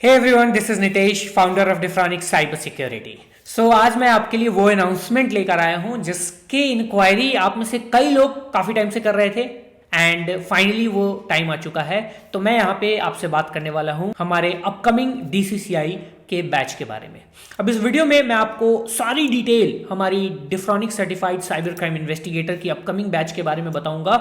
Hey everyone, this is Nitesh, founder of Defronics cyber security. So आज मैं आपके लिए वो अनाउंसमेंट लेकर आया हूं जिसकी इंक्वायरी आप में से कई लोग काफी टाइम से कर रहे थे एंड फाइनली वो टाइम आ चुका है। तो मैं यहाँ पे आपसे बात करने वाला हूँ हमारे अपकमिंग डीसीसीआई के बैच के बारे में। अब इस वीडियो में मैं आपको सारी डिटेल हमारी डिफ्रॉनिक्स सर्टिफाइड साइबर क्राइम इन्वेस्टिगेटर की अपकमिंग बैच के बारे में बताऊंगा,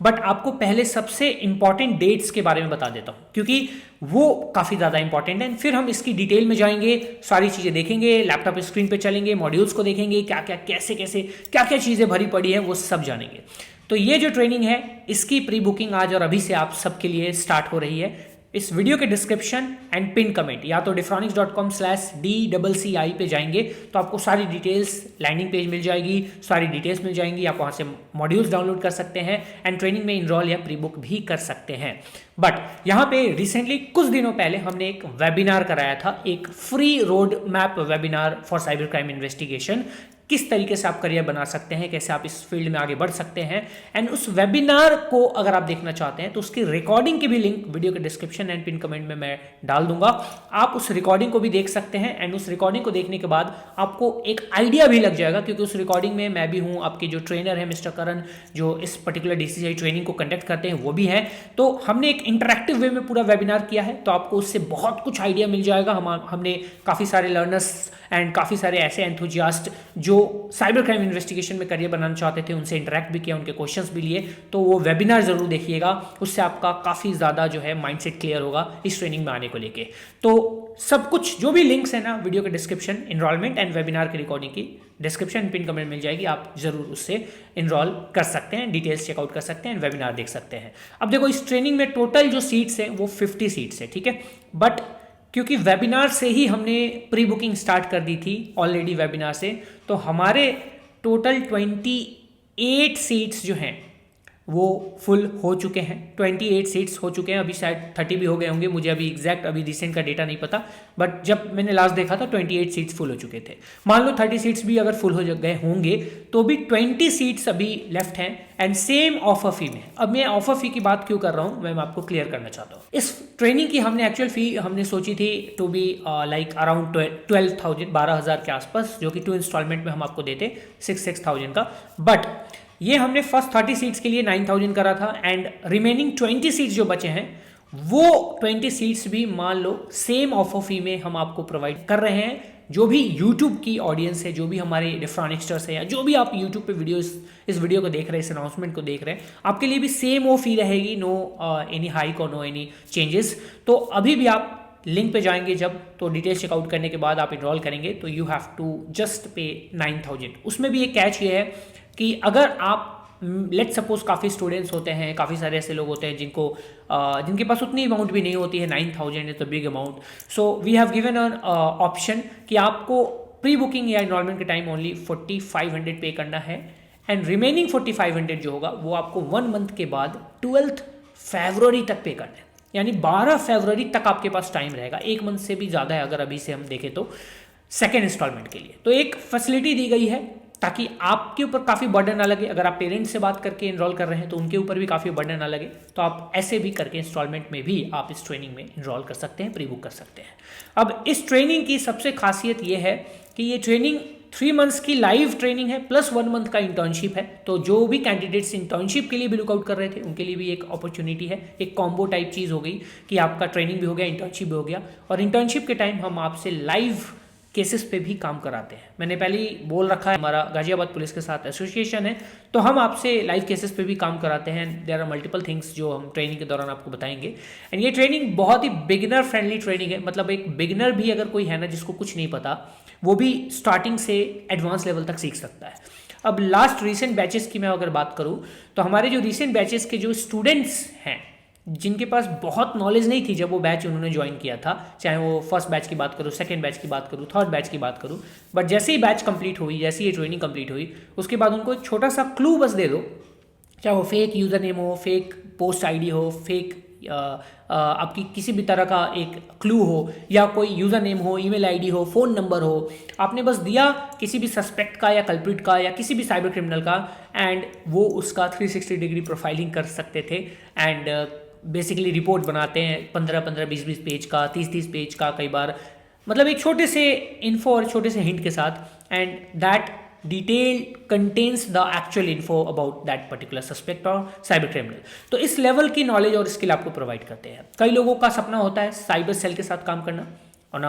बट आपको पहले सबसे इंपॉर्टेंट डेट्स के बारे में बता देता हूं क्योंकि वो काफी ज्यादा इंपॉर्टेंट है। फिर हम इसकी डिटेल में जाएंगे, सारी चीजें देखेंगे, लैपटॉप स्क्रीन पे चलेंगे, मॉड्यूल्स को देखेंगे, क्या क्या कैसे कैसे क्या क्या चीजें भरी पड़ी है वो सब जानेंगे। तो ये जो ट्रेनिंग है इसकी प्री बुकिंग आज और अभी से आप सबके लिए स्टार्ट हो रही है। इस वीडियो के डिस्क्रिप्शन एंड पिन कमेंट या तो diffronics.com/DCCI पे जाएंगे तो आपको सारी डिटेल्स, लैंडिंग पेज मिल जाएगी, सारी डिटेल्स मिल जाएंगी। आप वहां से मॉड्यूल्स डाउनलोड कर सकते हैं एंड ट्रेनिंग में इनरोल या प्री बुक भी कर सकते हैं। बट यहाँ पे रिसेंटली कुछ दिनों पहले हमने एक वेबिनार कराया था, एक free road map webinar for cyber crime investigation. किस तरीके से आप करियर बना सकते हैं, कैसे आप इस फील्ड में आगे बढ़ सकते हैं। एंड उस वेबिनार को अगर आप देखना चाहते हैं तो उसकी रिकॉर्डिंग की भी लिंक वीडियो के डिस्क्रिप्शन एंड पिन कमेंट में मैं डाल दूंगा। आप उस रिकॉर्डिंग को भी देख सकते हैं एंड उस रिकॉर्डिंग को देखने के बाद आपको एक आइडिया भी लग जाएगा क्योंकि उस रिकॉर्डिंग में मैं भी हूं, आपके जो ट्रेनर है मिस्टर करण, जो इस पर्टिकुलर डीसीसीआई ट्रेनिंग को कंडक्ट करते हैं वो भी है। तो हमने एक इंटरेक्टिव वे में पूरा वेबिनार किया है तो आपको उससे बहुत कुछ आइडिया मिल जाएगा। हमने काफ़ी सारे लर्नर्स एंड काफ़ी सारे ऐसे एंथुजियास्ट जो साइबर क्राइम इन्वेस्टिगेशन में करियर बनाना चाहते थे उनसे इंटरेक्ट भी किया, उनके क्वेश्चंस भी लिए। तो वो वेबिनार जरूर देखिएगा, उससे आपका काफ़ी ज़्यादा जो है माइंडसेट क्लियर होगा इस ट्रेनिंग में आने को लेके। तो सब कुछ जो भी लिंक्स है ना वीडियो के डिस्क्रिप्शन, इनरोलमेंट एंड वेबिनार की रिकॉर्डिंग की डिस्क्रिप्शन पिन कमेंट मिल जाएगी, आप जरूर उससे इनरोल कर सकते हैं, डिटेल्स चेकआउट कर सकते हैं, वेबिनार देख सकते हैं। अब देखो इस ट्रेनिंग में टोटल जो सीट्स हैं वो 50 सीट्स है, ठीक है। बट क्योंकि वेबिनार से ही हमने प्री बुकिंग स्टार्ट कर दी थी ऑलरेडी वेबिनार से, तो हमारे टोटल 28 सीट्स जो हैं वो फुल हो चुके हैं। 28 सीट्स हो चुके हैं, अभी शायद 30 भी हो गए होंगे, मुझे अभी एग्जैक्ट अभी रिसेंट का डेटा नहीं पता, बट जब मैंने लास्ट देखा था 28 सीट्स फुल हो चुके थे। मान लो 30 सीट्स भी अगर फुल हो गए होंगे तो भी 20 सीट्स अभी लेफ्ट हैं एंड सेम ऑफर फी में। अब मैं ऑफर फी की बात क्यों कर रहा हूं, मैं आपको क्लियर करना चाहता हूं। इस ट्रेनिंग की हमने एक्चुअल फी हमने सोची थी टू बी लाइक अराउंड 12,000 के आसपास, जो कि 2 इंस्टॉलमेंट में हम आपको देते 6,000 का। बट ये हमने फर्स्ट 30 सीट्स के लिए 9,000 करा था एंड रिमेनिंग 20 सीट्स जो बचे हैं वो 20 सीट्स भी मान लो सेम ऑफर फी में हम आपको प्रोवाइड कर रहे हैं। जो भी YouTube की ऑडियंस है, जो भी हमारे डिफ्रॉनिक्स्टर्स है या जो भी आप YouTube पे वीडियो इस वीडियो को देख रहे हैं, इस अनाउंसमेंट को देख रहे हैं, आपके लिए भी सेम वो फी रहेगी, नो एनी हाइक और नो एनी चेंजेस। तो अभी भी आप लिंक पे जाएंगे जब, तो डिटेल्स चेकआउट करने के बाद आप इनरोल करेंगे तो यू हैव टू जस्ट पे 9,000। उसमें भी एक कैच ये है कि अगर आप लेट सपोज काफ़ी स्टूडेंट्स होते हैं, काफ़ी सारे ऐसे लोग होते हैं जिनके पास उतनी अमाउंट भी नहीं होती है, 9,000 is a big amount. So we have given an option कि आपको प्री बुकिंग या इनरोलमेंट के टाइम ओनली 4,500 पे करना है एंड रिमेनिंग 4,500 जो होगा वो आपको 1 मंथ के बाद 12 फरवरी तक पे करना है। यानी 12 फरवरी तक आपके पास टाइम रहेगा, 1 मंथ से भी ज़्यादा है अगर अभी से हम देखें तो, सेकेंड इंस्टॉलमेंट के लिए। तो एक फैसिलिटी दी गई है ताकि आपके ऊपर काफ़ी बर्डन ना लगे। अगर आप पेरेंट्स से बात करके इनरोल कर रहे हैं तो उनके ऊपर भी काफ़ी बर्डन ना लगे, तो आप ऐसे भी करके इंस्टॉलमेंट में भी आप इस ट्रेनिंग में इनरोल कर सकते हैं, प्री बुक कर सकते हैं। अब इस ट्रेनिंग की सबसे खासियत ये है कि ये ट्रेनिंग 3 मंथ्स की लाइव ट्रेनिंग है प्लस 1 मंथ का इंटर्नशिप है। तो जो भी कैंडिडेट्स इंटर्नशिप के लिए भी लुकआउट कर रहे थे उनके लिए भी एक अपॉर्चुनिटी है, एक कॉम्बो टाइप चीज़ हो गई कि आपका ट्रेनिंग भी हो गया, इंटर्नशिप भी हो गया। और इंटर्नशिप के टाइम हम आपसे लाइव केसेस पे भी काम कराते हैं। मैंने पहले ही बोल रखा है, हमारा गाजियाबाद पुलिस के साथ एसोसिएशन है तो हम आपसे लाइव केसेस पे भी काम कराते हैं। देयर आर मल्टीपल थिंग्स जो हम ट्रेनिंग के दौरान आपको बताएंगे। एंड ये ट्रेनिंग बहुत ही बिगिनर फ्रेंडली ट्रेनिंग है, मतलब एक बिगिनर भी अगर कोई है ना जिसको कुछ नहीं पता, वो भी स्टार्टिंग से एडवांस लेवल तक सीख सकता है। अब लास्ट रिसेंट बैचेस की मैं अगर बात करूँ तो हमारे जो रिसेंट बैचेस के जो स्टूडेंट्स हैं जिनके पास बहुत नॉलेज नहीं थी जब वो बैच उन्होंने ज्वाइन किया था, चाहे वो फर्स्ट बैच की बात करूँ, सेकंड बैच की बात करूँ, थर्ड बैच की बात करूँ, बट जैसे ही बैच कंप्लीट हुई, जैसे ही ये ट्रेनिंग कंप्लीट हुई, उसके बाद उनको एक छोटा सा क्लू बस दे दो, चाहे वो फेक यूज़र नेम हो, फेक पोस्ट आईडी हो, फेक आपकी किसी भी तरह का एक क्लू हो या कोई यूज़र नेम हो, ईमेल आईडी हो, फ़ोन नंबर हो, आपने बस दिया किसी भी सस्पेक्ट का या कल्प्रिट का या किसी भी साइबर क्रिमिनल का, एंड वो उसका 360 डिग्री प्रोफाइलिंग कर सकते थे एंड बेसिकली रिपोर्ट बनाते हैं 15-15, 20-20 पेज का, 30-30 पेज का कई बार, मतलब एक छोटे से इन्फो और छोटे से हिंट के साथ, and that detail contains the actual info about that particular suspect और साइबर क्रिमिनल। तो इस लेवल की नॉलेज और स्किल आपको प्रोवाइड करते हैं। कई लोगों का सपना होता है साइबर सेल के साथ काम करना on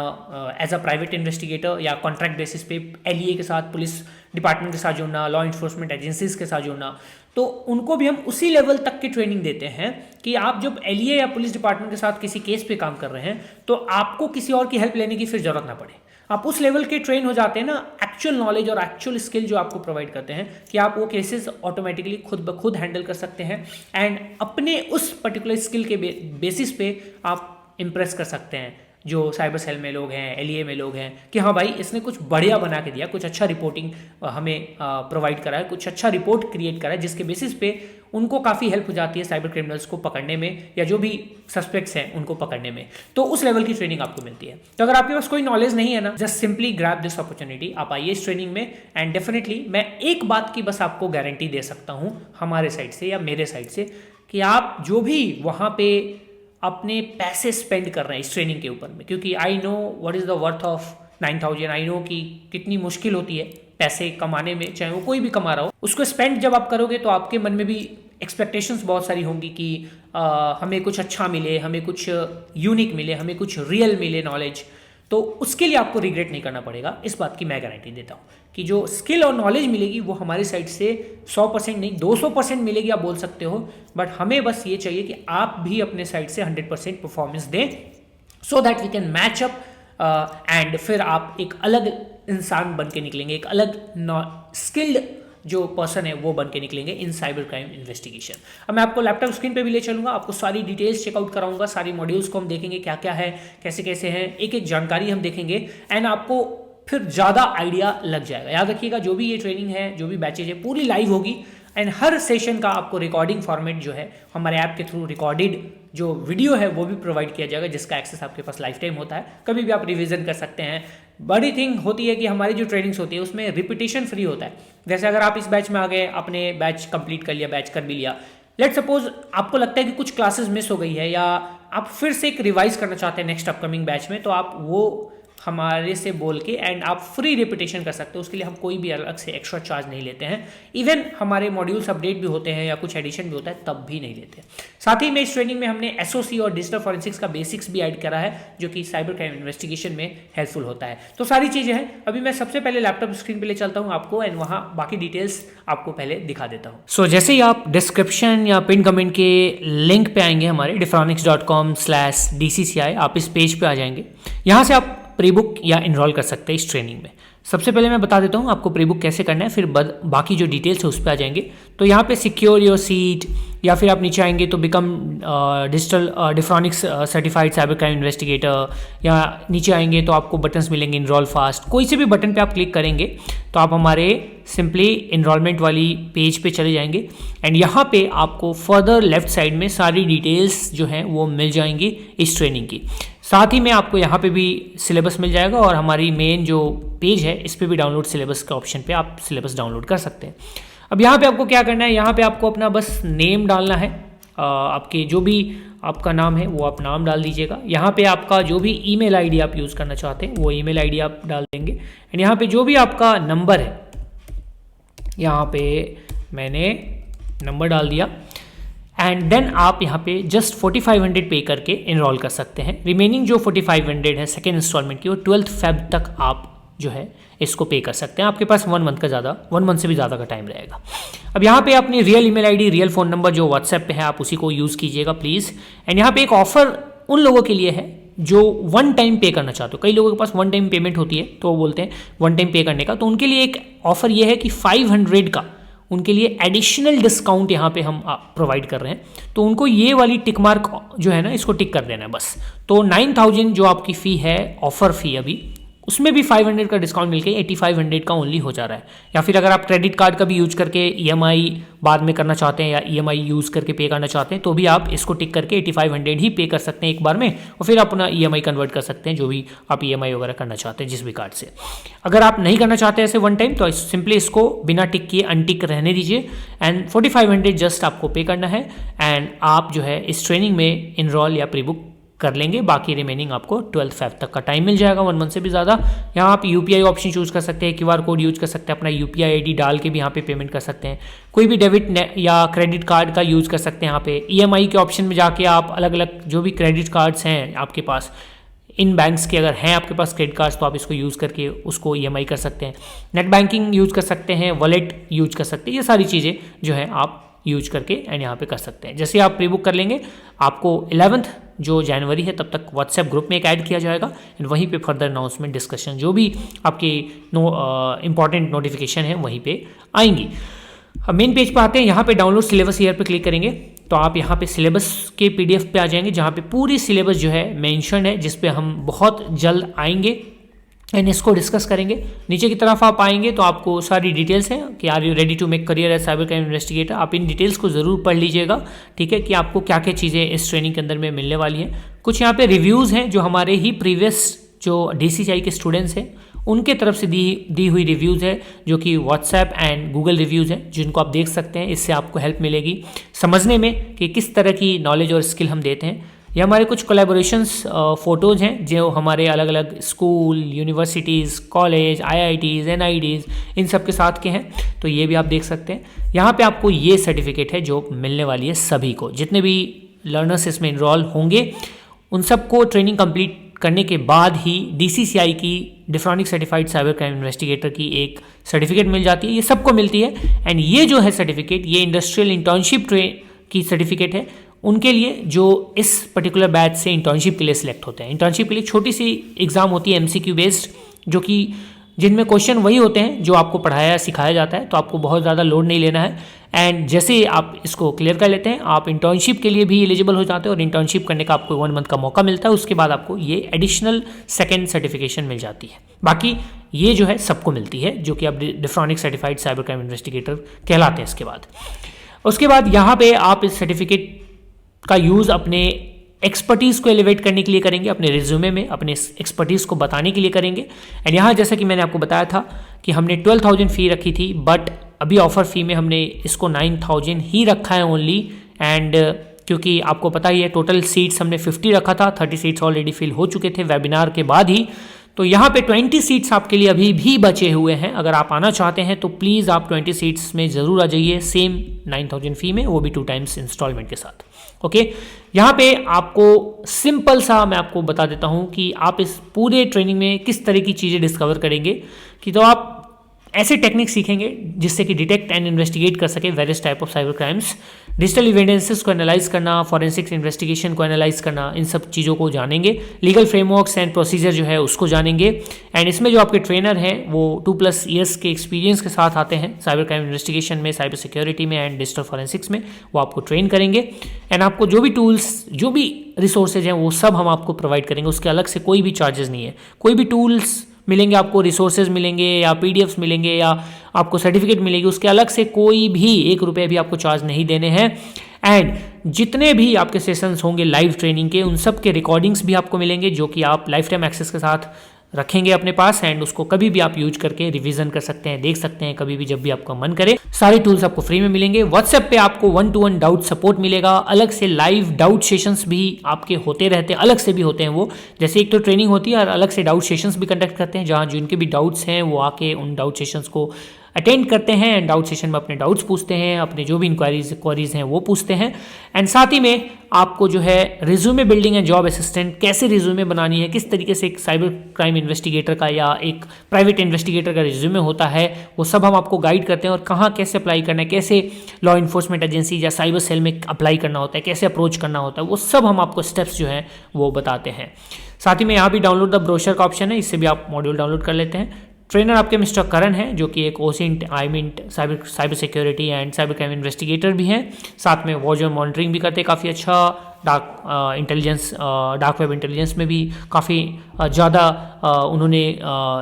as a private investigator या कॉन्ट्रैक्ट बेसिस पे एलईए के साथ, पुलिस डिपार्टमेंट के साथ जुड़ना, लॉ इन्फोर्समेंट एजेंसीज के साथ जुड़ना। तो उनको भी हम उसी लेवल तक की ट्रेनिंग देते हैं कि आप जब एलईए या पुलिस डिपार्टमेंट के साथ किसी केस पे काम कर रहे हैं तो आपको किसी और की हेल्प लेने की फिर जरूरत ना पड़े। आप उस लेवल के ट्रेन हो जाते हैं ना, एक्चुअल नॉलेज और एक्चुअल स्किल जो आपको प्रोवाइड करते हैं कि आप वो केसेस ऑटोमेटिकली खुद ब खुद हैंडल कर सकते हैं एंड अपने उस पर्टिकुलर स्किल के बेसिस पे आप इम्प्रेस कर सकते हैं जो साइबर सेल में लोग हैं, एलईए में लोग हैं, कि हाँ भाई इसने कुछ बढ़िया बना के दिया, कुछ अच्छा रिपोर्टिंग हमें प्रोवाइड करा है, कुछ अच्छा रिपोर्ट क्रिएट करा है, जिसके बेसिस पे उनको काफ़ी हेल्प हो जाती है साइबर क्रिमिनल्स को पकड़ने में या जो भी सस्पेक्ट्स हैं उनको पकड़ने में। तो उस लेवल की ट्रेनिंग आपको मिलती है। तो अगर आपके पास कोई नॉलेज नहीं है ना, just simply grab this opportunity, आप आइए इस ट्रेनिंग में एंड डेफिनेटली मैं एक बात की बस आपको गारंटी दे सकता हूँ हमारे साइड से या मेरे साइड से, कि आप जो भी वहाँ पे अपने पैसे स्पेंड कर रहे हैं इस ट्रेनिंग के ऊपर में, क्योंकि I know what is the worth of 9000, I know कि कितनी मुश्किल होती है पैसे कमाने में, चाहे वो कोई भी कमा रहा हो। उसको स्पेंड जब आप करोगे तो आपके मन में भी एक्सपेक्टेशंस बहुत सारी होंगी कि हमें कुछ अच्छा मिले, हमें कुछ यूनिक मिले, हमें कुछ रियल मिले नॉलेज। तो उसके लिए आपको रिग्रेट नहीं करना पड़ेगा, इस बात की मैं गारंटी देता हूँ कि जो स्किल और नॉलेज मिलेगी वो हमारी साइड से 100% नहीं 200% मिलेगी, आप बोल सकते हो। बट हमें बस ये चाहिए कि आप भी अपने साइड से 100% परफॉर्मेंस दें so that we can match up and फिर आप एक अलग इंसान बन के निकलेंगे, एक अलग स्किल्ड जो पर्सन है वो बन के निकलेंगे इन साइबर क्राइम इन्वेस्टिगेशन। अब मैं आपको लैपटॉप स्क्रीन पे भी ले चलूंगा, आपको सारी डिटेल्स चेकआउट कराऊंगा, सारी मॉड्यूल्स को हम देखेंगे क्या क्या है, कैसे कैसे हैं, एक एक जानकारी हम देखेंगे एंड आपको फिर ज़्यादा आइडिया लग जाएगा। याद रखिएगा जो भी ये ट्रेनिंग है, जो भी बैचेज है, पूरी लाइव होगी एंड हर सेशन का आपको रिकॉर्डिंग फॉर्मेट जो है हमारे ऐप के थ्रू रिकॉर्डेड जो वीडियो है वो भी प्रोवाइड किया जाएगा, जिसका एक्सेस आपके पास लाइफ टाइम होता है, कभी भी आप रिवीजन कर सकते हैं। बड़ी थिंग होती है कि हमारी जो ट्रेनिंग्स होती है उसमें रिपीटेशन फ्री होता है। जैसे अगर आप इस बैच में आ गए, अपने बैच कंप्लीट कर लिया, बैच कर भी लिया, लेट सपोज आपको लगता है कि कुछ क्लासेस मिस हो गई है या आप फिर से एक रिवाइज करना चाहते हैं नेक्स्ट अपकमिंग बैच में, तो आप वो हमारे से बोल के एंड आप फ्री रिपीटेशन कर सकते हो। उसके लिए हम कोई भी अलग से एक्स्ट्रा चार्ज नहीं लेते हैं। इवन हमारे मॉड्यूल्स अपडेट भी होते हैं या कुछ एडिशन भी होता है तब भी नहीं लेते। साथ ही में इस ट्रेनिंग में हमने एसओसी और डिजिटल फॉरेंसिक्स का बेसिक्स भी ऐड करा है जो कि साइबर क्राइम इन्वेस्टिगेशन में हेल्पफुल होता है। तो सारी चीज़ें हैं। अभी मैं सबसे पहले लैपटॉप स्क्रीन पर ले चलता हूँ आपको एंड वहाँ बाकी डिटेल्स आपको पहले दिखा देता हूँ। सो जैसे ही आप डिस्क्रिप्शन या पिन कमेंट के लिंक पे आएंगे हमारे diffronics.com/DCCI, आप इस पेज पे आ जाएंगे। यहाँ से आप प्री बुक या इनरोल कर सकते हैं इस ट्रेनिंग में। सबसे पहले मैं बता देता हूँ आपको प्री बुक कैसे करना है, फिर बाकी जो डिटेल्स है उस पर आ जाएंगे। तो यहाँ पे सिक्योर योर सीट या फिर आप नीचे आएंगे तो become digital Defronics certified cyber crime investigator, या नीचे आएंगे तो आपको बटन्स मिलेंगे इनरोल फास्ट। कोई से भी बटन पे आप क्लिक करेंगे तो आप हमारे सिंपली इनरोलमेंट वाली पेज पे चले जाएंगे एंड यहाँ पे आपको फर्दर लेफ्ट साइड में सारी डिटेल्स जो हैं वो मिल जाएंगी इस ट्रेनिंग की। साथ ही में आपको यहाँ पे भी सिलेबस मिल जाएगा और हमारी मेन जो पेज है इस पर भी डाउनलोड सिलेबस के ऑप्शन पे आप सिलेबस डाउनलोड कर सकते हैं। अब यहाँ पे आपको क्या करना है, यहाँ पे आपको अपना बस नेम डालना है, आपके जो भी आपका नाम है वो आप नाम डाल दीजिएगा। यहाँ पे आपका जो भी ईमेल आईडी आप यूज़ करना चाहते हैं वो ईमेल आईडी आप डाल देंगे एंड यहाँ पे जो भी आपका नंबर है, यहाँ पे मैंने नंबर डाल दिया एंड देन आप यहाँ पे जस्ट 4500 पे करके इनरोल कर सकते हैं। रिमेनिंग जो 4500 है सेकेंड इंस्टॉलमेंट की, वो 12 Feb तक आप जो है इसको पे कर सकते हैं। आपके पास 1 मंथ से भी ज़्यादा का टाइम रहेगा। अब यहाँ पे अपनी real email ID, real phone number जो व्हाट्सएप पे है आप उसी को यूज़ कीजिएगा प्लीज़। एंड यहाँ पे एक ऑफ़र उन लोगों के लिए है जो 1 टाइम पे करना चाहते हो। कई लोगों के पास 1 टाइम पेमेंट होती है तो वो बोलते हैं 1 टाइम पे करने का, तो उनके लिए एक ऑफ़र ये है कि 500 का उनके लिए एडिशनल डिस्काउंट यहाँ पे हम प्रोवाइड कर रहे हैं। तो उनको ये वाली टिक मार्क जो है ना इसको टिक कर देना है बस। तो 9000 जो आपकी फ़ी है, ऑफ़र फ़ी अभी उसमें भी 500 का डिस्काउंट मिलके 8500 का ओनली हो जा रहा है। या फिर अगर आप क्रेडिट कार्ड का भी यूज करके ईएमआई बाद में करना चाहते हैं या ईएमआई यूज करके पे करना चाहते हैं तो भी आप इसको टिक करके 8500 ही पे कर सकते हैं एक बार में, और फिर अपना ईएमआई कन्वर्ट कर सकते हैं जो भी आप ईएमआई वगैरह करना चाहते हैं जिस भी कार्ड से। अगर आप नहीं करना चाहते ऐसे वन टाइम तो सिंपली इसको बिना टिक किए अनटिक रहने दीजिए एंड 4500 जस्ट आपको पे करना है एंड आप जो है इस ट्रेनिंग में इनरोल या प्री बुक कर लेंगे। बाकी रिमेनिंग आपको 12 फेब तक का टाइम मिल जाएगा, 1 मंथ से भी ज़्यादा। यहाँ आप यूपीआई ऑप्शन चूज कर सकते हैं, क्यूआर कोड यूज कर सकते हैं, अपना यूपीआई आईडी डाल के भी यहाँ पे पेमेंट कर सकते हैं। कोई भी डेबिट या क्रेडिट कार्ड का यूज कर सकते हैं। यहाँ पे ईएमआई के ऑप्शन में जाके आप अलग अलग जो भी क्रेडिट कार्ड्स हैं आपके पास, इन बैंक्स के अगर हैं आपके पास क्रेडिट कार्ड्स तो आप इसको यूज़ करके उसको ईएमआई कर सकते हैं। नेट बैंकिंग यूज कर सकते हैं, वॉलेट यूज कर सकते हैं, ये सारी चीज़ें जो है आप यूज करके एंड यहाँ पे कर सकते हैं। जैसे आप प्री बुक कर लेंगे आपको 11 जो जनवरी है तब तक व्हाट्सएप ग्रुप में एक ऐड किया जाएगा एंड वहीं पे फर्दर अनाउंसमेंट डिस्कशन जो भी आपकी इंपॉर्टेंट नोटिफिकेशन है वहीं पे आएंगी। अब मेन पेज पे आते हैं, यहाँ पे डाउनलोड सिलेबस ईयर पे क्लिक करेंगे तो आप यहाँ पे सिलेबस के पीडीएफ पे आ जाएंगे जहाँ पे पूरी सिलेबस जो है मेंशन है, जिस पे हम बहुत जल्द आएंगे एंड इसको डिस्कस करेंगे। नीचे की तरफ आप आएंगे तो आपको सारी डिटेल्स हैं कि are you ready to make career as cyber crime investigator. आप इन डिटेल्स को ज़रूर पढ़ लीजिएगा, ठीक है, कि आपको क्या क्या चीज़ें इस ट्रेनिंग के अंदर में मिलने वाली हैं। कुछ यहाँ पे रिव्यूज़ हैं जो हमारे ही प्रीवियस जो DCCI के स्टूडेंट्स हैं उनके तरफ से दी हुई रिव्यूज़ है जो कि व्हाट्सएप एंड गूगल रिव्यूज़ हैं जिनको आप देख सकते हैं। इससे आपको हेल्प मिलेगी समझने में कि किस तरह की नॉलेज और स्किल हम देते हैं। ये हमारे कुछ कोलैबोरेशंस फ़ोटोज़ हैं जो हमारे अलग अलग school, universities, college, IITs, NIDs इन सब के साथ के हैं, तो ये भी आप देख सकते हैं। यहाँ पे आपको ये सर्टिफिकेट है जो मिलने वाली है सभी को, जितने भी लर्नर्स इसमें इनरोल होंगे उन सबको ट्रेनिंग कंप्लीट करने के बाद ही DCCI की डिफ्रॉनिक सर्टिफाइड साइबर क्राइम इन्वेस्टिगेटर की एक सर्टिफिकेट मिल जाती है। ये सबको मिलती है एंड ये जो है सर्टिफिकेट ये इंडस्ट्रियल इंटर्नशिप की सर्टिफिकेट है उनके लिए जो इस पर्टिकुलर बैच से इंटर्नशिप के लिए सिलेक्ट होते हैं। इंटर्नशिप के लिए छोटी सी एग्जाम होती है MCQ बेस्ड, जो कि जिनमें क्वेश्चन वही होते हैं जो आपको पढ़ाया सिखाया जाता है, तो आपको बहुत ज़्यादा लोड नहीं लेना है एंड जैसे आप इसको क्लियर कर लेते हैं आप इंटर्नशिप के लिए भी एलिजिबल हो जाते हैं और इंटर्नशिप करने का आपको 1 मंथ का मौका मिलता है। उसके बाद आपको ये एडिशनल सेकेंड सर्टिफिकेशन मिल जाती है। बाकी ये जो है सबको मिलती है जो कि आप डिफ्रॉनिक सर्टिफाइड साइबर क्राइम इन्वेस्टिगेटर कहलाते हैं। उसके बाद यहाँ पे आप इस सर्टिफिकेट का यूज़ अपने एक्सपर्टीज़ को एलिवेट करने के लिए करेंगे, अपने रिज्यूमे में अपने एक्सपर्टीज़ को बताने के लिए करेंगे। एंड यहाँ जैसा कि मैंने आपको बताया था कि हमने 12,000 फ़ी रखी थी, बट अभी ऑफर फ़ी में हमने इसको 9,000 ही रखा है ओनली। एंड क्योंकि आपको पता ही है टोटल सीट्स हमने 50 रखा था, 30 सीट्स ऑलरेडी फिल हो चुके थे वेबिनार के बाद ही, तो यहाँ पे 20 सीट्स आपके लिए अभी भी बचे हुए हैं। अगर आप आना चाहते हैं तो प्लीज़ आप 20 सीट्स में ज़रूर आ जाइए, सेम 9,000 फ़ी में, वो भी 2 टाइम्स इंस्टॉलमेंट के साथ। ओके, यहाँ पे आपको सिंपल सा मैं आपको बता देता हूँ कि आप इस पूरे ट्रेनिंग में किस तरह की चीज़ें डिस्कवर करेंगे कि तो आप ऐसे टेक्निक सीखेंगे जिससे कि डिटेक्ट एंड इन्वेस्टिगेट कर सके various type of cyber crimes, digital evidences को एनालाइज करना, फॉरेंसिक्स इन्वेस्टिगेशन को एनालाइज करना, इन सब चीज़ों को जानेंगे। लीगल फ्रेमवर्क्स एंड प्रोसीजर जो है उसको जानेंगे। एंड इसमें जो आपके ट्रेनर हैं वो 2+ ईयर्स के एक्सपीरियंस के साथ आते हैं साइबर क्राइम इन्वेस्टिगेशन में, साइबर सिक्योरिटी में एंड डिजिटल फॉरेंसिक्स में, वो आपको ट्रेन करेंगे। एंड आपको जो भी टूल्स, जो भी रिसोर्सेज हैं वो सब हम आपको प्रोवाइड करेंगे, उसके अलग से कोई भी चार्जेस नहीं है। कोई भी टूल्स मिलेंगे आपको, रिसोर्सेज मिलेंगे या PDFs मिलेंगे या आपको सर्टिफिकेट मिलेगी, उसके अलग से कोई भी 1 रुपये भी आपको चार्ज नहीं देने हैं। एंड जितने भी आपके सेशंस होंगे लाइव ट्रेनिंग के उन सब के रिकॉर्डिंग्स भी आपको मिलेंगे जो कि आप लाइफ टाइम एक्सेस के साथ रखेंगे अपने पास एंड उसको कभी भी आप यूज करके रिवीजन कर सकते हैं, देख सकते हैं कभी भी जब भी आपका मन करे। सारे टूल्स आपको फ्री में मिलेंगे। व्हाट्सएप पे आपको 1-to-1 डाउट सपोर्ट मिलेगा, अलग से लाइव डाउट सेशंस भी आपके होते रहते हैं, अलग से भी होते हैं वो, जैसे एक तो ट्रेनिंग होती है और अलग से डाउट सेशंस भी कंडक्ट करते हैं जहाँ जिनके भी डाउट्स हैं वो आके उन डाउट सेशंस को अटेंड करते हैं एंड डाउट सेशन में अपने डाउट्स पूछते हैं, अपने जो भी क्वारीज हैं वो पूछते हैं। एंड साथ ही में आपको जो है resume building and job assistant, कैसे रिज्यूमे बनानी है, किस तरीके से एक साइबर क्राइम इन्वेस्टिगेटर का या एक प्राइवेट इन्वेस्टिगेटर का रिज्यूमे होता है, वो सब हम आपको गाइड करते हैं। और कहाँ कैसे अप्लाई करना है, कैसे लॉ इन्फोर्समेंट एजेंसी या साइबर सेल में अप्लाई करना होता है, कैसे अप्रोच करना होता है, वो सब हम आपको स्टेप्स जो हैं वो बताते हैं। साथ ही में यहाँ भी डाउनलोड द ब्रोशर का ऑप्शन है, इससे भी आप मॉड्यूल डाउनलोड कर लेते हैं। ट्रेनर आपके मिस्टर करण हैं जो कि एक OSINT, IMINT cyber security and cyber crime investigator भी हैं, साथ में वॉच और मॉनिटरिंग भी करते हैं काफ़ी अच्छा डार्क वेब इंटेलिजेंस में भी काफ़ी ज़्यादा उन्होंने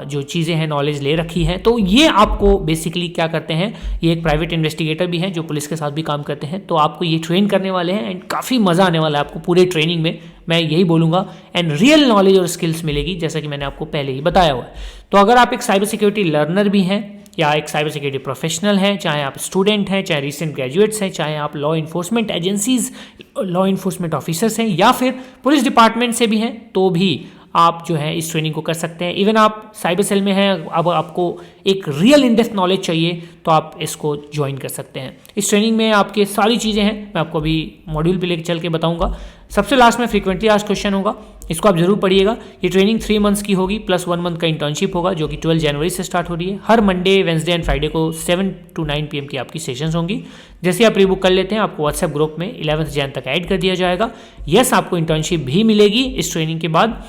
जो चीज़ें हैं नॉलेज ले रखी है। तो ये आपको बेसिकली क्या करते हैं, ये एक प्राइवेट इन्वेस्टिगेटर भी हैं जो पुलिस के साथ भी काम करते हैं, तो आपको ये ट्रेन करने वाले हैं एंड काफ़ी मज़ा आने वाला है आपको पूरे ट्रेनिंग में, मैं यही बोलूँगा। एंड रियल नॉलेज और स्किल्स मिलेगी जैसा कि मैंने आपको पहले ही बताया हुआ है। तो अगर आप एक साइबर सिक्योरिटी लर्नर भी हैं या एक साइबर सिक्योरिटी प्रोफेशनल हैं, चाहे आप स्टूडेंट हैं, चाहे रिसेंट ग्रेजुएट्स हैं, चाहे आप law enforcement agencies law enforcement officers हैं या फिर पुलिस डिपार्टमेंट से भी हैं, तो भी आप जो है इस ट्रेनिंग को कर सकते हैं। इवन आप साइबर सेल में हैं, अब आपको एक रियल इन डेप्थ नॉलेज चाहिए तो आप इसको ज्वाइन कर सकते हैं। इस ट्रेनिंग में आपके सारी चीज़ें हैं, मैं आपको अभी मॉड्यूल पे लेकर चल के बताऊंगा। सबसे लास्ट में फ्रीक्वेंटली आस्क्ड क्वेश्चन होगा, इसको आप जरूर पढ़िएगा। ये ट्रेनिंग 3 मंथ्स की होगी प्लस 1 मंथ का इंटर्नशिप होगा जो कि 12 जनवरी से स्टार्ट हो रही है। हर मंडे, वेंसडे एंड फ्राइडे को 7 to 9 PM की आपकी सेशंस होंगी। जैसे आप प्री बुक कर लेते हैं आपको व्हाट्सएप ग्रुप में 11 जैन तक ऐड कर दिया जाएगा। यस, आपको इंटर्नशिप भी मिलेगी इस ट्रेनिंग के बाद।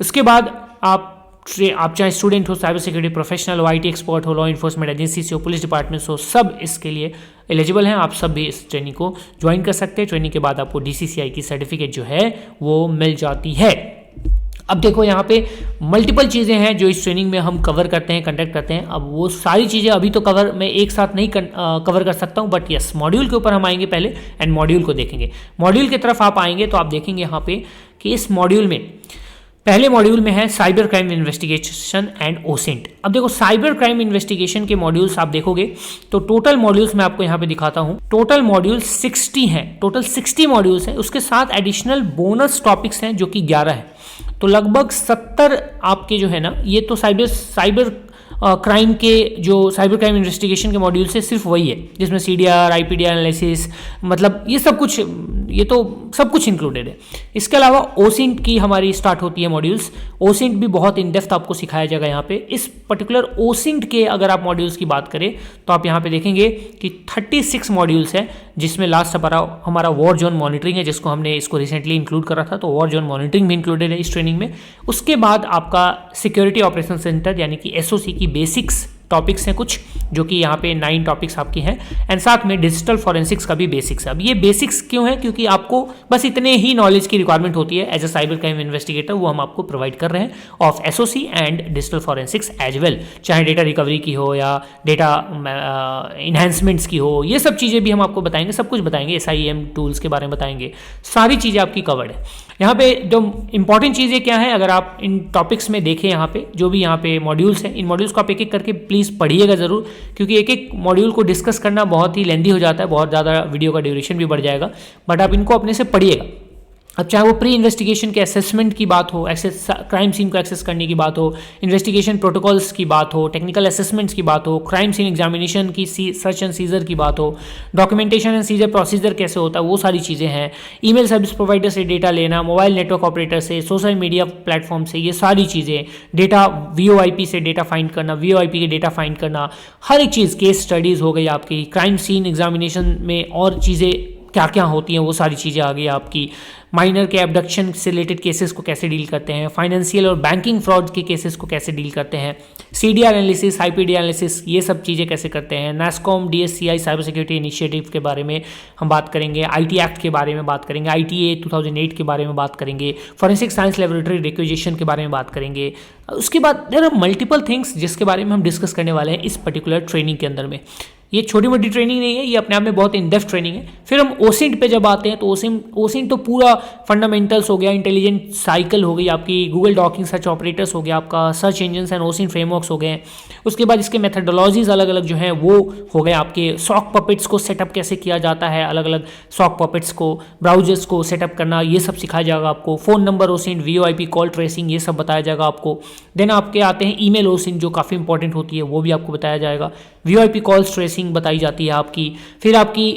उसके बाद आप चाहे स्टूडेंट हो, साइबर सिक्योरिटी प्रोफेशनल हो, IT एक्सपर्ट हो, लॉ इन्फोर्समेंट एजेंसी से हो, पुलिस डिपार्टमेंट हो, सब इसके लिए एलिजिबल हैं। आप सब भी इस ट्रेनिंग को ज्वाइन कर सकते हैं। ट्रेनिंग के बाद आपको DCCI की सर्टिफिकेट जो है वो मिल जाती है। अब देखो यहाँ पे मल्टीपल चीज़ें हैं जो इस ट्रेनिंग में हम कवर करते हैं, कंडक्ट करते हैं। अब वो सारी चीज़ें अभी तो कवर मैं एक साथ नहीं कवर कर सकता हूँ, बट यस मॉड्यूल के ऊपर हम आएंगे पहले एंड मॉड्यूल को देखेंगे। मॉड्यूल की तरफ आप आएंगे तो आप देखेंगे यहाँ पे कि इस मॉड्यूल में पहले मॉड्यूल में है cyber crime investigation and OSINT. अब देखो साइबर क्राइम इन्वेस्टिगेशन के मॉड्यूल्स आप देखोगे तो टोटल मॉड्यूल्स मैं आपको यहाँ पे दिखाता हूँ। टोटल मॉड्यूल 60 हैं, टोटल 60 मॉड्यूल्स हैं। उसके साथ एडिशनल बोनस टॉपिक्स हैं जो कि 11 है। तो लगभग 70 आपके जो है ना, ये तो साइबर क्राइम के जो साइबर क्राइम इन्वेस्टिगेशन के मॉड्यूल से सिर्फ वही है जिसमें CDR, IPDR एनालिसिस, मतलब ये सब कुछ, ये तो सब कुछ इंक्लूडेड है। इसके अलावा ओसेंट की हमारी स्टार्ट होती है मॉड्यूल्स। ओसेंट भी बहुत इन डेप्थ आपको सिखाया जाएगा यहाँ पे। इस पर्टिकुलर ओसेंट के अगर आप मॉड्यूल्स की बात करें तो आप यहाँ पे देखेंगे कि 36 मॉड्यूल्स हैं, जिसमें लास्ट हमारा वॉर जोन मॉनिटरिंग है, जिसको हमने इसको रिसेंटली इंक्लूड करा था, तो वॉर जोन मॉनिटरिंग भी इंक्लूडेड है इस ट्रेनिंग में। उसके बाद आपका सिक्योरिटी ऑपरेशन सेंटर यानी कि SOC की बेसिक्स टॉपिक्स हैं कुछ, जो कि यहाँ पे 9 टॉपिक्स आपकी हैं एंड साथ में डिजिटल फॉरेंसिक्स का भी बेसिक्स है। अब ये बेसिक्स क्यों है? क्योंकि आपको बस इतने ही नॉलेज की रिक्वायरमेंट होती है as a cyber crime investigator, वो हम आपको प्रोवाइड कर रहे हैं of SOC and digital forensics as well. चाहे डेटा रिकवरी की हो या डेटा इन्हेंसमेंट्स की हो, ये सब चीज़ें भी हम आपको बताएंगे, सब कुछ बताएंगे। SIEM टूल्स के बारे में बताएंगे, सारी चीज़ें आपकी कवर्ड है। यहाँ पे जो इंपॉर्टेंट चीज़ें क्या है, अगर आप इन टॉपिक्स में देखें, यहाँ पे जो भी यहाँ पे मॉड्यूल्स हैं, इन मॉड्यूल्स को आप एक एक करके प्लीज़ पढ़िएगा ज़रूर, क्योंकि एक एक मॉड्यूल को डिस्कस करना बहुत ही लेंदी हो जाता है, बहुत ज़्यादा वीडियो का ड्यूरेशन भी बढ़ जाएगा, बट आप इनको अपने से पढ़िएगा। अब चाहे वो प्री इन्वेस्टिगेशन के असेसमेंट की बात हो, क्राइम सीन को एक्सेस करने की बात हो, इन्वेस्टिगेशन प्रोटोकॉल्स की बात हो, टेक्निकल असेसमेंट्स की बात हो, क्राइम सीन एग्जामिनेशन की सर्च एंड सीजर की बात हो, डॉक्यूमेंटेशन एंड सीजर प्रोसीजर कैसे होता है, वो सारी चीज़ें हैं। ईमेल सर्विस प्रोवाइडर से डेटा लेना, मोबाइल नेटवर्क ऑपरेटर से, सोशल मीडिया प्लेटफॉर्म से, ये सारी चीज़ें, डेटा VoIP से डेटा फाइंड करना, VoIP के डेटा फाइंड करना, हर एक चीज़, केस स्टडीज़ हो गई आपकी, क्राइम सीन एग्जामिनेशन में और चीज़ें क्या क्या होती हैं, वो सारी चीज़ें आ गई आपकी। माइनर के एब्डक्शन से रिलेटेड केसेस को कैसे डील करते हैं, फाइनेंशियल और बैंकिंग फ्रॉड के केसेस को कैसे डील करते हैं, CDR एनालिसिस, IPDR एनालिसिस, ये सब चीज़ें कैसे करते हैं। NASSCOM DSCI cyber security initiative के बारे में हम बात करेंगे, IT एक्ट के बारे में बात करेंगे, ITA 2008 के बारे में बात करेंगे, फॉरेंसिक साइंस लेबोरेटरी रिक्विजिशन के बारे में बात करेंगे। उसके बाद देयर आर मल्टीपल थिंग्स जिसके बारे में हम डिस्कस करने वाले हैं इस पर्टिकुलर ट्रेनिंग के अंदर में। ये छोटी मोटी ट्रेनिंग नहीं है, ये अपने आप में बहुत इन डेप्थ ट्रेनिंग है। फिर हम ओसेंट पे जब आते हैं तो ओसेंट तो पूरा फंडामेंटल्स हो गया, इंटेलिजेंट साइकिल हो गई आपकी, गूगल डॉकिंग सर्च ऑपरेटर्स हो गया आपका, search engines and OSINT frameworks हो गए। उसके बाद इसके मेथडोलॉजीज अलग अलग जो हैं वो हो गए आपके। सॉक पपेट्स को सेटअप कैसे किया जाता है, अलग अलग सॉक पपेट्स को, ब्राउजर्स को सेटअप करना, ये सब सिखाया जाएगा आपको। Phone number OSINT, VoIP call tracing, ये सब बताया जाएगा आपको। देन आपके आते हैं ईमेल ओसेंट जो काफ़ी इंपॉर्टेंट होती है, वो भी आपको बताया जाएगा। VoIP कॉल्स ट्रेसिंग बताई जाती है आपकी। फिर आपकी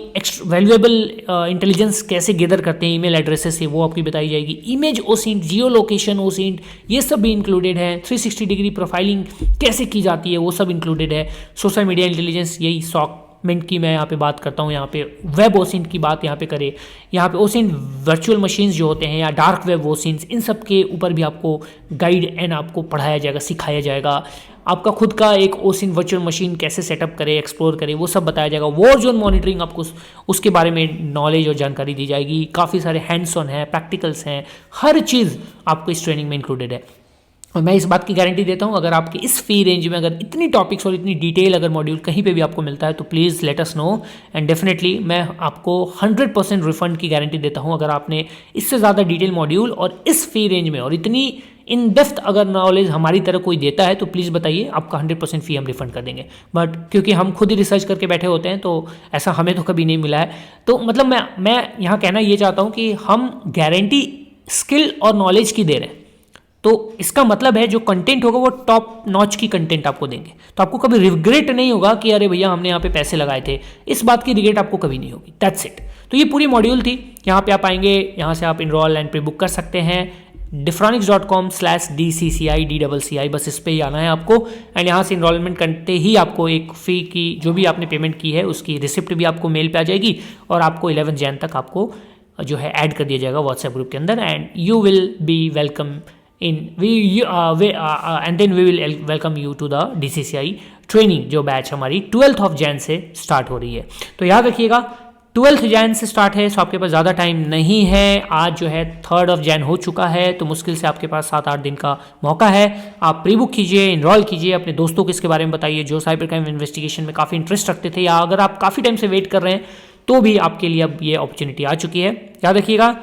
वैल्यूएबल इंटेलिजेंस कैसे गैदर करते हैं ईमेल एड्रेसेस से, वो आपकी बताई जाएगी। इमेज ओसेंट, जियो लोकेशन ओसेंट, ये सब भी इंक्लूडेड है। 360 डिग्री प्रोफाइलिंग कैसे की जाती है, वो सब इंक्लूडेड है। सोशल मीडिया इंटेलिजेंस, यही सॉक डिपार्टमेंट की मैं यहाँ पे बात करता हूँ, यहाँ पे वेब ओसिंट की बात यहाँ पे करें, यहाँ पे ओसिंट वर्चुअल मशीन्स जो होते हैं या डार्क वेब ओसिंट्स, इन सब के ऊपर भी आपको गाइड एंड आपको पढ़ाया जाएगा, सिखाया जाएगा। आपका खुद का एक ओसिन वर्चुअल मशीन कैसे सेटअप करे, एक्सप्लोर करे, वो सब बताया जाएगा। वॉर जोन मॉनिटरिंग आपको उसके बारे में नॉलेज और जानकारी दी जाएगी। काफ़ी सारे हैंड्स ऑन है, प्रैक्टिकल्स हैं, हर चीज़ आपको इस ट्रेनिंग में इंक्लूडेड है। और मैं इस बात की गारंटी देता हूँ, अगर आपके इस फी रेंज में अगर इतनी टॉपिक्स और इतनी डिटेल अगर मॉड्यूल कहीं पे भी आपको मिलता है तो please let us know, and definitely मैं आपको 100% रिफंड की गारंटी देता हूँ। अगर आपने इससे ज़्यादा डिटेल मॉड्यूल और इस फी रेंज में और इतनी इन डेप्थ अगर नॉलेज हमारी तरह कोई देता है तो प्लीज़ बताइए, आपका 100% फ़ी हम रिफंड कर देंगे। बट क्योंकि हम खुद ही रिसर्च करके बैठे होते हैं तो ऐसा हमें तो कभी नहीं मिला है। तो मतलब मैं यहाँ कहना ये चाहता हूँ कि हम गारंटी स्किल और नॉलेज की दे रहे हैं, तो इसका मतलब है जो कंटेंट होगा वो टॉप नॉच की कंटेंट आपको देंगे, तो आपको कभी रिग्रेट नहीं होगा कि अरे भैया हमने यहाँ पे पैसे लगाए थे। इस बात की रिग्रेट आपको कभी नहीं होगी। That's it. तो ये पूरी मॉड्यूल थी। यहाँ पे आप आएंगे, यहाँ से आप इनरोल एंड प्री बुक कर सकते हैं diffronics.com/DCCI, बस इस पे ही आना है आपको। एंड यहाँ से इनरोलमेंट करते ही आपको एक फ़ी की जो भी आपने पेमेंट की है उसकी रिसिप्ट भी आपको मेल पे आ जाएगी, और आपको 11 जैन तक आपको जो है ऐड कर दिया जाएगा व्हाट्सएप ग्रुप के अंदर, and you will be welcome in and then we will welcome you to the DCCI training, जो बैच हमारी 12 जैन से स्टार्ट हो रही है। तो याद रखिएगा 12 जैन से स्टार्ट है, सो आपके पास ज़्यादा टाइम नहीं है। आज जो है 3 जैन हो चुका है, तो मुश्किल से आपके पास 7-8 दिन का मौका है। आप प्री बुक कीजिए, इनरोल कीजिए, अपने दोस्तों को इसके बारे में बताइए जो साइबर क्राइम इन्वेस्टिगेशन में काफ़ी इंटरेस्ट रखते थे, या अगर आप काफ़ी टाइम से वेट कर रहे हैं तो भी आपके लिए अब ये अपॉर्चुनिटी आ चुकी है। याद रखिएगा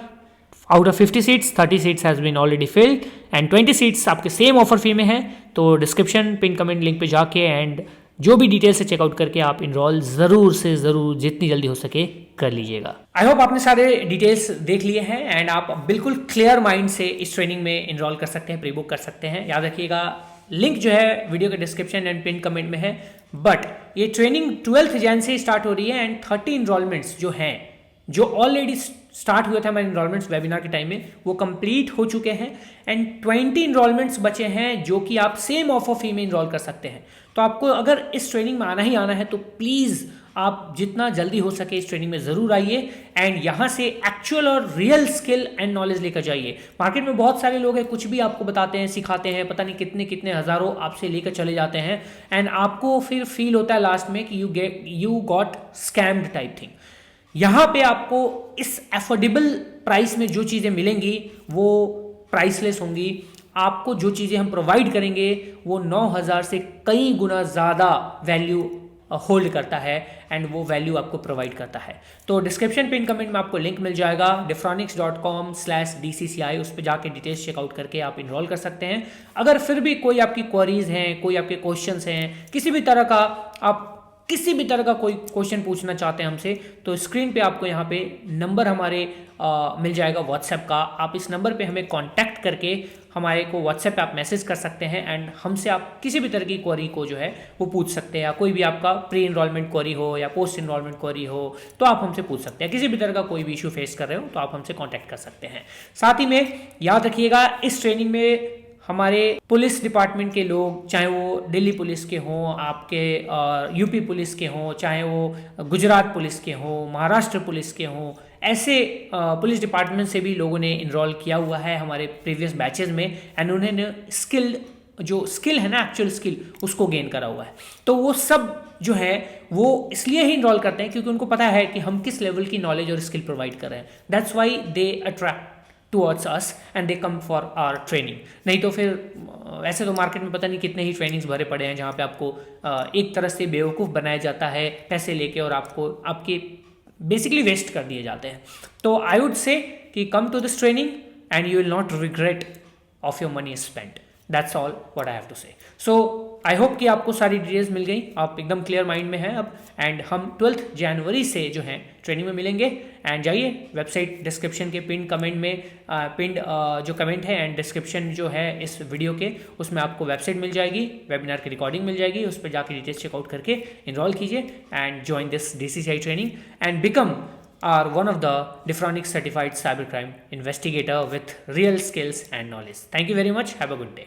out of 50 seats 30 seats has been already filled and 20 seats आपके सेम ऑफर फी में है। तो डिस्क्रिप्शन पिन कमेंट लिंक पे जाके एंड जो भी डिटेल से चेकआउट करके आप इनरोल ज़रूर से ज़रूर जितनी जल्दी हो सके कर लीजिएगा। आई होप आपने सारे डिटेल्स देख लिए हैं एंड आप बिल्कुल क्लियर माइंड से इस ट्रेनिंग में इनरोल कर सकते हैं, प्री बुक कर सकते हैं। याद रखिएगा लिंक जो है वीडियो के डिस्क्रिप्शन एंड पिन कमेंट में है। बट ये ट्रेनिंग 12 जैन से स्टार्ट हो रही है एंड 30 इनरोलमेंट्स जो हैं, जो ऑलरेडी स्टार्ट हुए थे हमारे इनरोलमेंट्स वेबिनार के टाइम में, वो कंप्लीट हो चुके हैं एंड 20 इनरोलमेंट्स बचे हैं जो कि आप सेम ऑफर फी में इनरोल कर सकते हैं। तो आपको अगर इस ट्रेनिंग में आना ही आना है तो प्लीज़ आप जितना जल्दी हो सके इस ट्रेनिंग में ज़रूर आइए एंड यहाँ से एक्चुअल और रियल स्किल एंड नॉलेज लेकर जाइए। मार्केट में बहुत सारे लोग हैं, कुछ भी आपको बताते हैं, सिखाते हैं, पता नहीं कितने कितने हज़ारों आपसे लेकर चले जाते हैं एंड आपको फिर फील होता है लास्ट में कि you got scammed type thing. यहाँ पे आपको इस एफोर्डेबल प्राइस में जो चीज़ें मिलेंगी वो प्राइसलेस होंगी। आपको जो चीज़ें हम प्रोवाइड करेंगे वो 9000 से कई गुना ज़्यादा वैल्यू होल्ड करता है एंड वो वैल्यू आपको प्रोवाइड करता है। तो डिस्क्रिप्शन पिन कमेंट में आपको लिंक मिल जाएगा diffronics.com/DCCI, उस पर जाके डिटेल्स चेकआउट करके आप इनरोल कर सकते हैं। अगर फिर भी कोई आपकी क्वेरीज हैं, कोई आपके क्वेश्चंस हैं, किसी भी तरह का आप किसी भी तरह का कोई क्वेश्चन पूछना चाहते हैं हमसे, तो स्क्रीन पे आपको यहाँ पे नंबर हमारे मिल जाएगा व्हाट्सएप का। आप इस नंबर पे हमें कांटेक्ट करके हमारे को व्हाट्सएप पे आप मैसेज कर सकते हैं एंड हमसे आप किसी भी तरह की क्वेरी को जो है वो पूछ सकते हैं, या कोई भी आपका प्री इनरोलमेंट क्वेरी हो या पोस्ट इनरोलमेंट क्वेरी हो तो आप हमसे पूछ सकते हैं। किसी भी तरह का कोई भी इशू फेस कर रहे हो तो आप हमसे कॉन्टैक्ट कर सकते हैं। साथ ही में याद रखिएगा इस ट्रेनिंग में हमारे पुलिस डिपार्टमेंट के लोग, चाहे वो दिल्ली पुलिस के हों, आपके यूपी पुलिस के हों, चाहे वो गुजरात पुलिस के हों, महाराष्ट्र पुलिस के हों, ऐसे पुलिस डिपार्टमेंट से भी लोगों ने इनरोल किया हुआ है हमारे प्रीवियस बैचेस में एंड उन्होंने जो स्किल है ना, एक्चुअल स्किल, उसको गेन करा हुआ है। तो वो सब जो है वो इसलिए ही इनरोल करते हैं क्योंकि उनको पता है कि हम किस लेवल की नॉलेज और स्किल प्रोवाइड कर रहे हैं। That's why they attract towards us and they come for our training। नहीं तो फिर ऐसे तो मार्केट में पता नहीं कितने ही ट्रेनिंग्स भरे पड़े हैं जहाँ पे आपको एक तरह से बेवकूफ़ बनाया जाता है पैसे लेके, और आपको आपके बेसिकली वेस्ट कर दिए जाते हैं। तो आई वुड से कि come to this training and you will not regret of your money spent. That's all what I have to say. So I hope कि आपको सारी डिटेल्स मिल गई, आप एकदम क्लियर माइंड में हैं अब। एंड हम 12 जनवरी से जो है ट्रेनिंग में मिलेंगे एंड जाइए वेबसाइट डिस्क्रिप्शन के पिन कमेंट में पिन जो कमेंट है एंड डिस्क्रिप्शन जो है इस वीडियो के, उसमें आपको वेबसाइट मिल जाएगी, वेबिनार की रिकॉर्डिंग मिल जाएगी, उस पर जाकर डिटेल्स चेकआउट करके इनरोल कीजिए and join this DCCI training and become are one of the Diffronics certified cybercrime investigator with real skills and knowledge. Thank you very much. Have a good day.